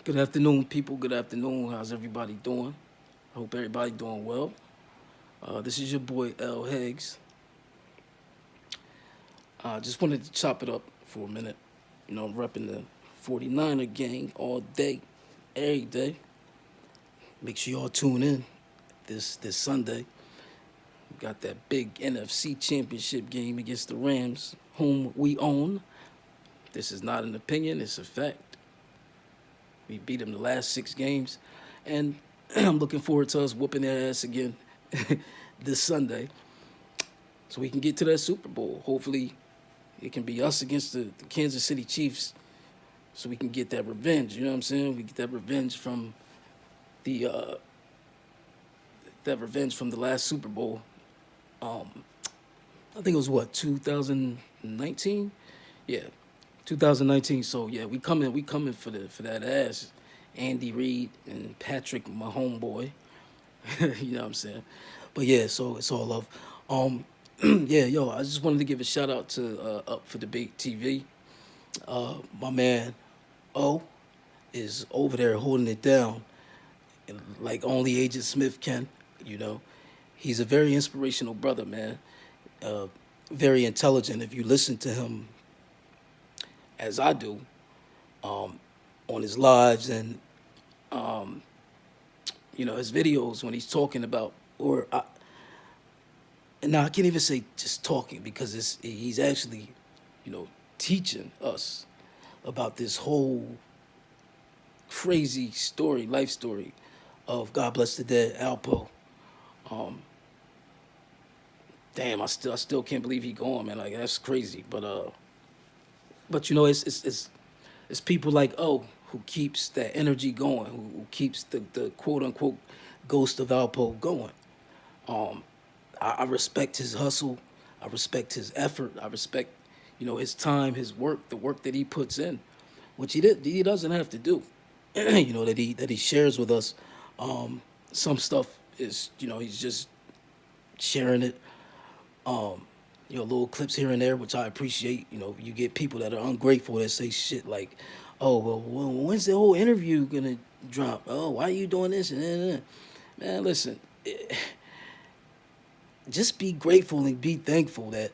Good afternoon, people. Good afternoon. How's everybody doing? I hope everybody doing well. This is your boy L Higgs. Just wanted to chop it up for a minute. I'm repping the 49er gang all day, every day. Make sure y'all tune in this Sunday. We got that big NFC championship game against the Rams, whom we own. This is not an opinion, it's a fact. We beat them the last 6 games, and I'm looking forward to us whooping their ass again this Sunday, so we can get to that Super Bowl. Hopefully, it can be us against the Kansas City Chiefs, so we can get that revenge. You know what I'm saying? We get that revenge from the last Super Bowl. I think it was what 2019. Yeah, 2019. So yeah, we coming for that ass. Andy Reid and Patrick, my homeboy. You know what I'm saying? But yeah, so it's all love. Yeah, yo, I just wanted to give a shout out to Up for Debate TV. My man O is over there holding it down like only Agent Smith can. You know, he's a very inspirational brother, man. Uh, Very intelligent. If you listen to him as I do, um, on his lives and um, his videos when he's talking about, and now I can't even say just talking because he's actually, you know, teaching us about this whole crazy story, life story of God bless the dead Alpo. Um, Damn, I still can't believe he gone, man. Like that's crazy. But it's people like who keeps that energy going, who keeps the quote unquote ghost of Alpo going. Um, I respect his hustle. I respect his effort. I respect, his time, his work, the work that he puts in, which he doesn't have to do. That he shares with us. Some stuff is, he's just sharing it. Little clips here and there, which I appreciate. You get people that are ungrateful that say shit like, "Oh, well, when's the whole interview gonna drop? Oh, why are you doing this?" And man, listen, just be grateful and be thankful that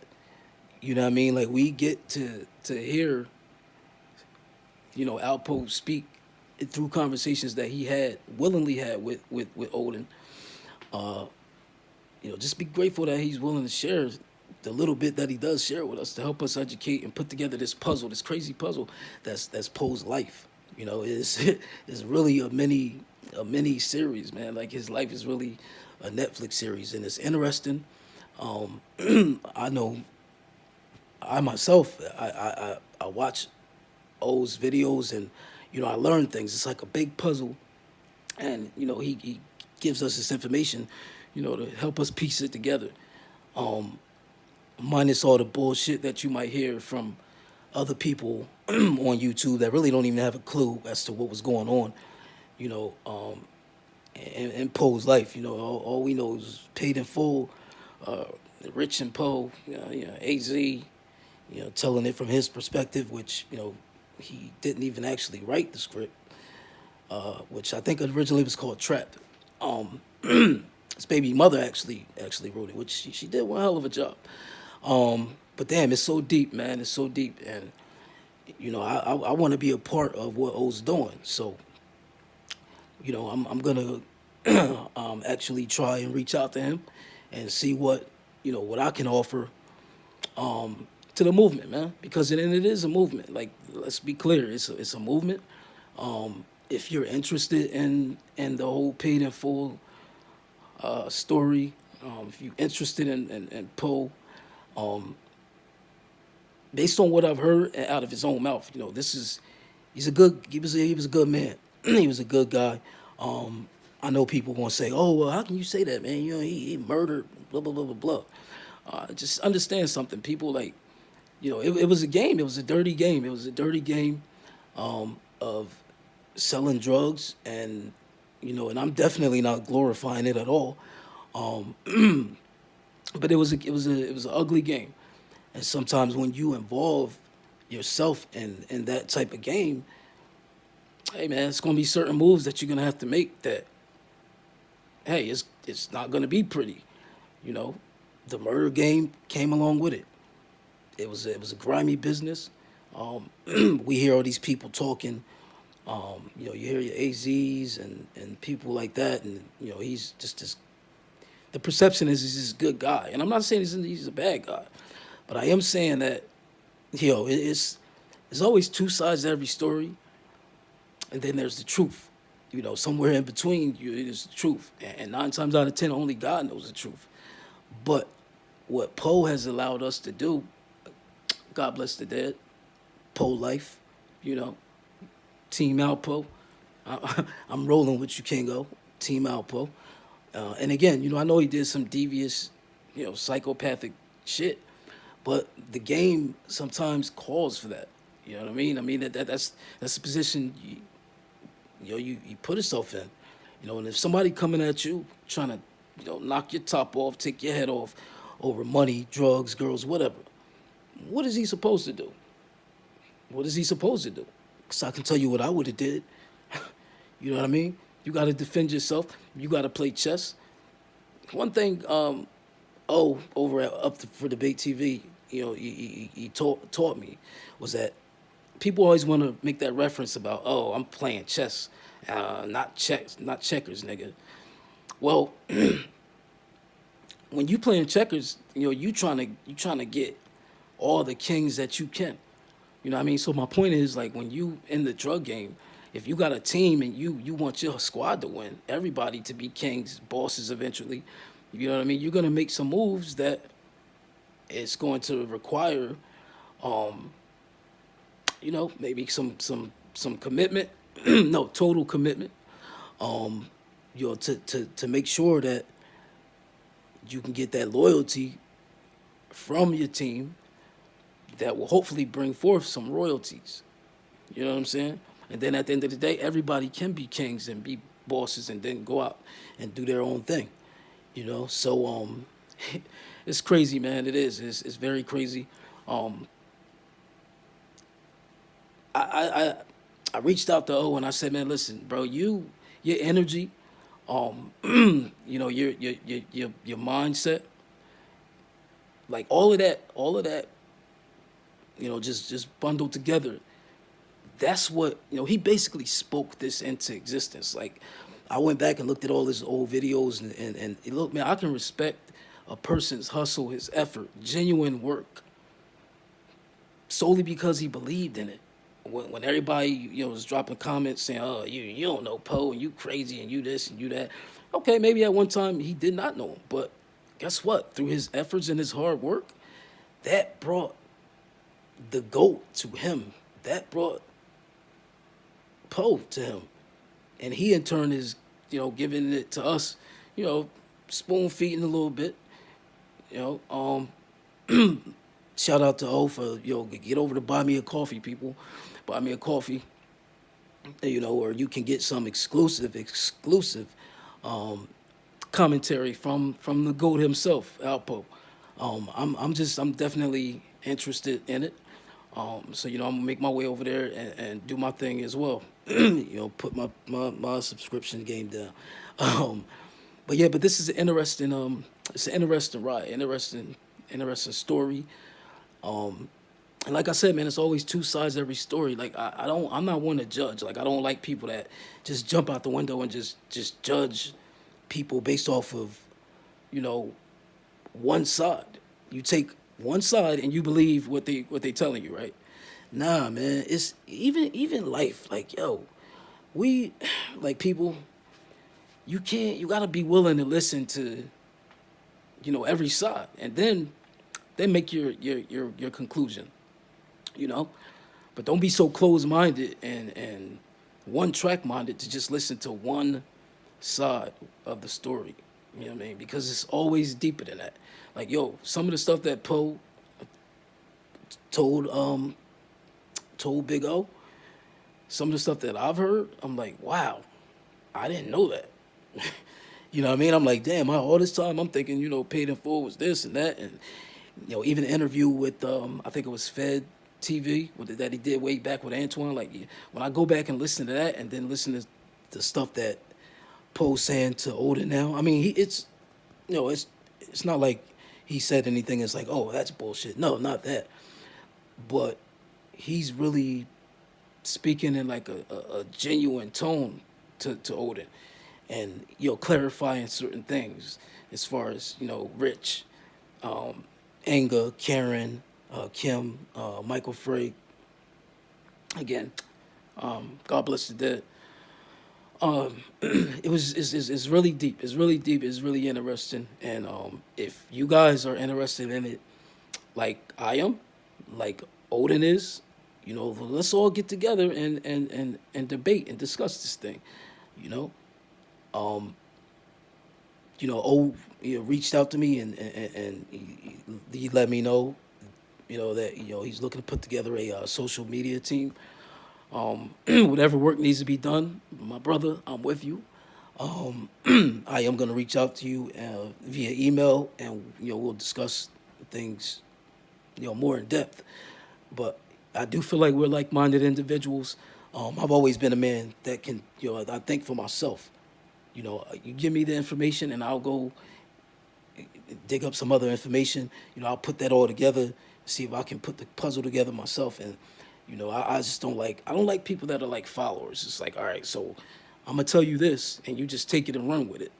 you know what I mean. Like we get to hear Alpo speak through conversations that he had willingly had with Odin. Uh, just be grateful that he's willing to share the little bit that he does share with us to help us educate and put together this puzzle, this crazy puzzle that's Poe's life. It's it's really a mini series, man. Like his life is really a Netflix series, and it's interesting. I know I myself I watch O's videos, and I learn things. It's like a big puzzle, and he gives us this information, to help us piece it together. Um, Minus all the bullshit that you might hear from other people on YouTube that really don't even have a clue as to what was going on, you know, um, in Poe's life. All we know is paid in full, uh, Rich and Poe, AZ, telling it from his perspective, which, he didn't even actually write the script, which I think originally was called Trap. Um, his baby mother actually wrote it, which she did one hell of a job. But damn, it's so deep, man. It's so deep, and I want to be a part of what O's doing. So I'm gonna actually try and reach out to him and see what I can offer to the movement, man. Because it is a movement. Like let's be clear, it's a movement. If you're interested in the whole paid in full story, if you're interested in Poe, um, based on what I've heard out of his own mouth, he was a good man. He was a good guy. I know people gonna say, "Oh, well, how can you say that, man? He murdered blah blah blah blah blah." Just understand something, people. Like, it was a game. It was a dirty game. It was a dirty game of selling drugs, and I'm definitely not glorifying it at all. Um, but it was an ugly game, and sometimes when you involve yourself in that type of game, hey man, it's gonna be certain moves that you're gonna have to make that, hey, it's not gonna be pretty. You know, the murder game came along with it. It was a grimy business. We hear all these people talking. You hear your AZs and people like that, and he's just this. The perception is he's this good guy, and I'm not saying he's a bad guy, but I am saying that it's there's always two sides to every story, and then there's the truth. Somewhere in between, it is the truth, and 9 times out of 10, only God knows the truth. But what Poe has allowed us to do, God bless the dead, Poe life, you know, Team Alpo. I'm rolling with you, Kingo, Team Alpo. And again, I know he did some devious, psychopathic shit, but the game sometimes calls for that. You know what I mean? I mean that's the position you put yourself in. And if somebody coming at you trying to knock your top off, take your head off over money, drugs, girls, whatever, what is he supposed to do? What is he supposed to do? Because I can tell you what I would have did. You know what I mean? You got to defend yourself. You got to play chess. One thing, over at Up for Debate TV, he taught me was that people always want to make that reference about, oh, I'm playing chess, not checkers, nigga. Well, when you playing checkers, you trying to get all the kings that you can. You know what I mean? So my point is, like, when you in the drug game, if you got a team and you want your squad to win, everybody to be kings, bosses eventually, you know what I mean? You're gonna make some moves that it's going to require, maybe some commitment, no, total commitment, to make sure that you can get that loyalty from your team that will hopefully bring forth some royalties. You know what I'm saying? And then at the end of the day, everybody can be kings and be bosses and then go out and do their own thing. So it's crazy, man. It is. It's very crazy. I I reached out to O and I said, man, listen, bro, your energy, your mindset, like all of that, just bundled together. That's what he basically spoke this into existence. Like, I went back and looked at all his old videos and look, man, I can respect a person's hustle, his effort, genuine work, solely because he believed in it. When everybody was dropping comments saying, "Oh, you don't know Poe and you crazy and you this and you that," okay, maybe at one time he did not know him, but guess what? Through his efforts and his hard work, that brought the GOAT to him. That brought Poe to him, and he in turn is giving it to us, spoon feeding a little bit, Shout out to O for get over to buy me a coffee, people. Buy me a coffee, or you can get some exclusive um, commentary from the GOAT himself, Alpo. I'm definitely interested in it. So I'm gonna make my way over there and do my thing as well. Put my subscription game down. Um, but this is an interesting it's an interesting ride, interesting story. And like I said, man, it's always two sides to every story. Like, I'm not one to judge. Like, I don't like people that just jump out the window and just judge people based off of, one side. You take one side and you believe what they telling you, right? Nah, man, it's even life. Like, we like people. You gotta be willing to listen to, every side, and then make your conclusion. But don't be so closed minded and one track minded to just listen to one side of the story. You know what I mean? Because it's always deeper than that. Like, some of the stuff that Poe told Big O, some of the stuff that I've heard, I'm like, wow, I didn't know that. You know what I mean? I'm like, damn, all this time I'm thinking, Paid in Full was this and that. And, even the interview with, I think it was Fed TV that he did way back with Antoine. Like when I go back and listen to that, and then listen to the stuff that Poe's saying to Odin now. I mean, it's it's not like he said anything. It's like, oh, that's bullshit. No, not that. But he's really speaking in like a genuine tone to Odin, and clarifying certain things as far as Rich, Anga, Karen, Kim, Michael Frey. Again, God bless the dead. It's really deep. It's really deep. It's really interesting. And if you guys are interested in it, like I am, like Odin is, let's all get together and debate and discuss this thing. You know, um, reached out to me and he let me know, that he's looking to put together a social media team. Whatever work needs to be done, my brother, I'm with you. I am going to reach out to you via email, and we'll discuss things more in depth. But I do feel like we're like-minded individuals. I've always been a man that can, I think for myself. You give me the information, and I'll go dig up some other information. I'll put that all together, see if I can put the puzzle together myself. And I just I don't like people that are like followers. It's like, all right, so I'm gonna tell you this, and you just take it and run with it.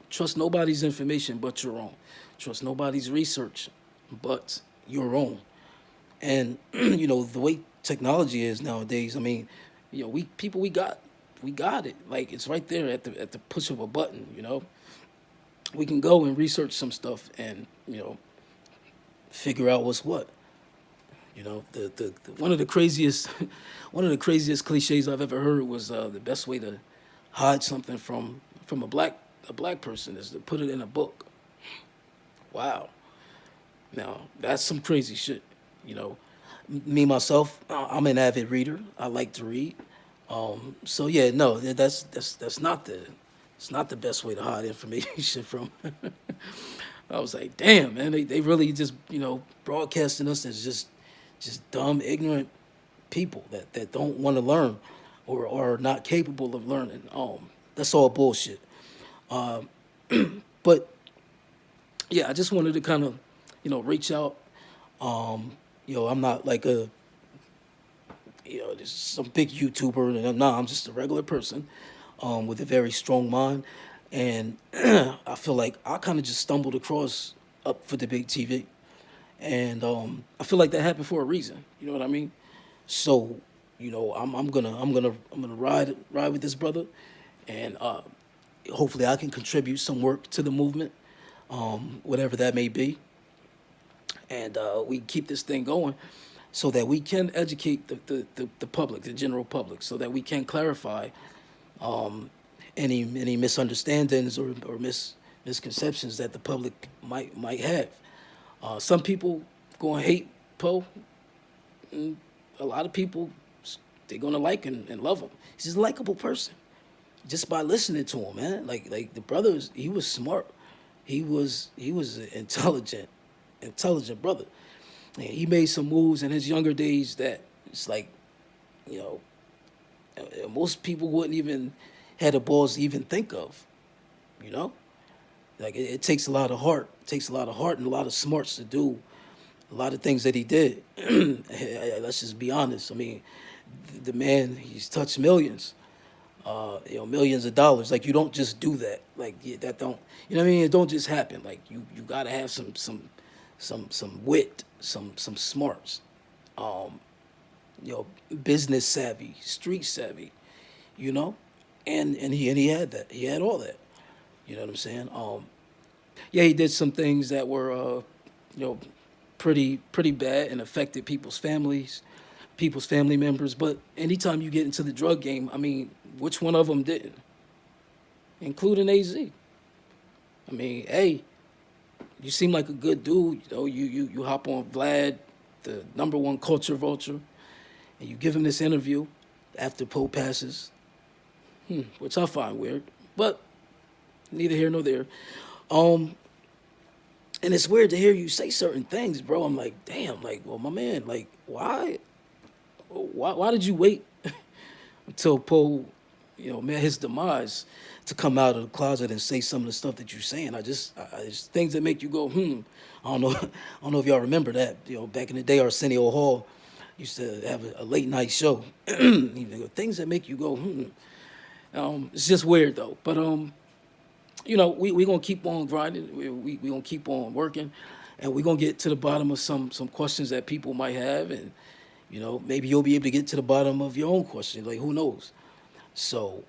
Trust nobody's information but your own. Trust nobody's research but your own. And the way technology is nowadays, I mean, we got it. Like it's right there at the push of a button. We can go and research some stuff and figure out what's what. The one of the craziest one of the craziest cliches I've ever heard was the best way to hide something from a black person is to put it in a book. Wow. Now that's some crazy shit. Me myself, I'm an avid reader. I like to read. So yeah, no, that's not the it's not the best way to hide information from. I was like, damn, man, they really just broadcasting us as just dumb, ignorant people that don't want to learn or are not capable of learning. That's all bullshit. Um, but yeah, I just wanted to kind of reach out. I'm not like a just some big YouTuber, and I'm just a regular person with a very strong mind, and I feel like I kind of just stumbled across Up for Debate TV, and I feel like that happened for a reason. You know what I mean? So, I'm gonna ride with this brother, and hopefully I can contribute some work to the movement, whatever that may be, and we keep this thing going, so that we can educate the public, the general public, so that we can clarify um, any misunderstandings or misconceptions that the public might have. Some people gonna hate Poe. A lot of people they're gonna like and love him. He's just a likable person. Just by listening to him, man. Like the brothers, he was smart. He was an intelligent brother. And he made some moves in his younger days that it's like, you know, most people wouldn't even had the balls to even think of. You know, like it takes a lot of heart. It takes a lot of heart and a lot of smarts to do a lot of things that he did. Let's just be honest. I mean, the man, he's touched millions, millions of dollars. Like you don't just do that. Like that don't, you know what I mean? It don't just happen. Like you gotta have some wit, some smarts, um, business savvy, street savvy, you know, and he had that. He had all that. You know what I'm saying? Yeah, he did some things that were, you know, pretty bad and affected people's family members. But anytime you get into the drug game, I mean, which one of them didn't, including Az? I mean, hey, you seem like a good dude. You hop on Vlad, the number one culture vulture, and you give him this interview after Poe passes, which I find weird, but neither here nor there. Um, And it's weird to hear you say certain things, bro. I'm like, damn, like, well, my man, like, why did you wait until Poe, met his demise to come out of the closet and say some of the stuff that you're saying? It's things that make you go, hmm. I don't know, I don't know if y'all remember that. Back in the day, Arsenio Hall used to have a late night show. Things that make you go, hmm. It's just weird though. But we gonna keep on grinding. We gonna keep on working, and we gonna get to the bottom of some questions that people might have, and maybe you'll be able to get to the bottom of your own question. Like, who knows? So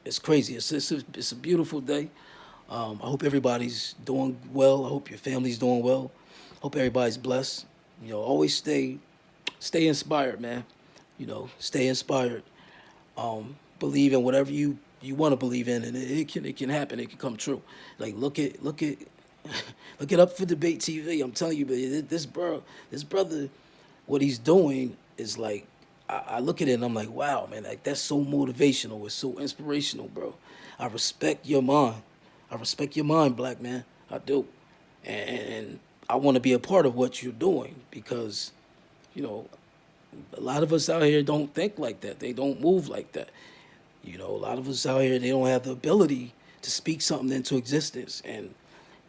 it's crazy. It's a beautiful day. I hope everybody's doing well. I hope your family's doing well. Hope everybody's blessed. Always stay inspired, man. Stay inspired. Believe in whatever you want to believe in, and it can happen. It can come true. Like look at look it up for debate TV. I'm telling you, but this brother, what he's doing is like, I look at it and I'm like, wow, man, like that's so motivational. It's so inspirational, bro. I respect your mind. I respect your mind, black man. I do, and I want to be a part of what you're doing because, you know, a lot of us out here don't think like that. They don't move like that. A lot of us out here, they don't have the ability to speak something into existence. And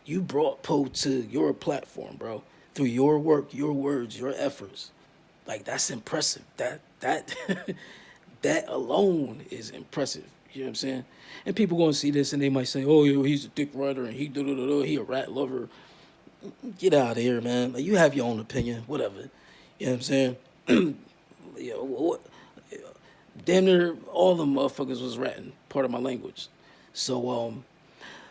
you brought Poe to your platform, bro, through your work, your words, your efforts. Like that's impressive. That that alone is impressive. You know what I'm saying? And people gonna see this and they might say, "Oh, he's a dick rider and he he a rat lover." Get out of here, man. Like you have your own opinion, whatever. You know what I'm saying? What, damn near all them motherfuckers was ratting. Part of my language. So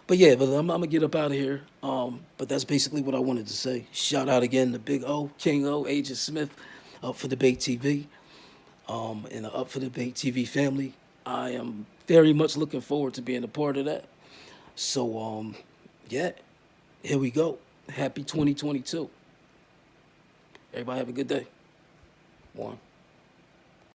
but yeah, but I'm gonna get up out of here. But that's basically what I wanted to say. Shout out again to Big O, King O, Agent Smith, Up for Debate TV, and the Up for Debate TV family. I am very much looking forward to being a part of that. So yeah, here we go. Happy 2022. Everybody have a good day. One.